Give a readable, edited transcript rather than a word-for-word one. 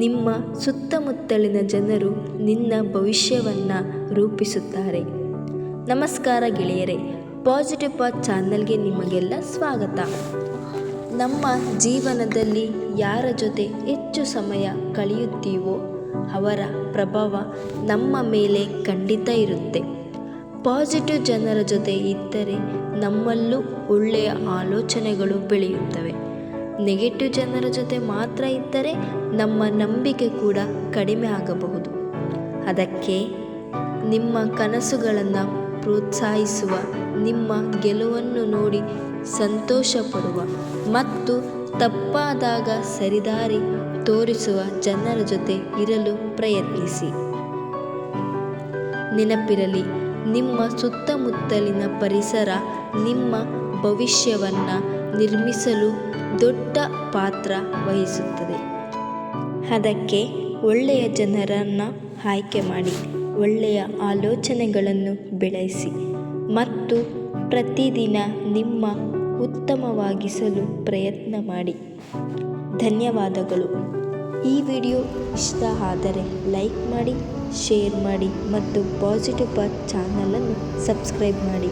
ನಿಮ್ಮ ಸುತ್ತಮುತ್ತಲಿನ ಜನರು ನಿನ್ನ ಭವಿಷ್ಯವನ್ನು ರೂಪಿಸುತ್ತಾರೆ. ನಮಸ್ಕಾರ ಗೆಳೆಯರೇ, ಪಾಸಿಟಿವ್ ಪಾತ್ ಚಾನಲ್ಗೆ ನಿಮಗೆಲ್ಲ ಸ್ವಾಗತ. ನಮ್ಮ ಜೀವನದಲ್ಲಿ ಯಾರ ಜೊತೆ ಹೆಚ್ಚು ಸಮಯ ಕಳೆಯುತ್ತೀವೋ ಅವರ ಪ್ರಭಾವ ನಮ್ಮ ಮೇಲೆ ಖಂಡಿತ ಇರುತ್ತೆ. ಪಾಸಿಟಿವ್ ಜನರ ಜೊತೆ ಇದ್ದರೆ ನಮ್ಮಲ್ಲೂ ಒಳ್ಳೆಯ ಆಲೋಚನೆಗಳು ಬೆಳೆಯುತ್ತವೆ. ನೆಗೆಟಿವ್ ಜನರ ಜೊತೆ ಮಾತ್ರ ಇದ್ದರೆ ನಮ್ಮ ನಂಬಿಕೆ ಕೂಡ ಕಡಿಮೆ ಆಗಬಹುದು. ಅದಕ್ಕೆ ನಿಮ್ಮ ಕನಸುಗಳನ್ನು ಪ್ರೋತ್ಸಾಹಿಸುವ, ನಿಮ್ಮ ಗೆಲುವನ್ನು ನೋಡಿ ಸಂತೋಷ ಪಡುವ ಮತ್ತು ತಪ್ಪಾದಾಗ ಸರಿದಾರಿ ತೋರಿಸುವ ಜನರ ಜೊತೆ ಇರಲು ಪ್ರಯತ್ನಿಸಿ. ನೆನಪಿರಲಿ, ನಿಮ್ಮ ಸುತ್ತಮುತ್ತಲಿನ ಪರಿಸರ ನಿಮ್ಮ ಭವಿಷ್ಯವನ್ನು ನಿರ್ಮಿಸಲು ದೊಡ್ಡ ಪಾತ್ರ ವಹಿಸುತ್ತದೆ. ಅದಕ್ಕೆ ಒಳ್ಳೆಯ ಜನರನ್ನು ಆಯ್ಕೆ ಮಾಡಿ, ಒಳ್ಳೆಯ ಆಲೋಚನೆಗಳನ್ನು ಬೆಳೆಸಿ ಮತ್ತು ಪ್ರತಿದಿನ ನಿಮ್ಮ ಉತ್ತಮವಾಗಿಸಲು ಪ್ರಯತ್ನ ಮಾಡಿ. ಧನ್ಯವಾದಗಳು. ಈ ವಿಡಿಯೋ ಇಷ್ಟ ಆದರೆ ಲೈಕ್ ಮಾಡಿ, ಶೇರ್ ಮಾಡಿ ಮತ್ತು ಪಾಸಿಟಿವ್ ಪಾತ್ ಚಾನಲನ್ನು ಸಬ್ಸ್ಕ್ರೈಬ್ ಮಾಡಿ.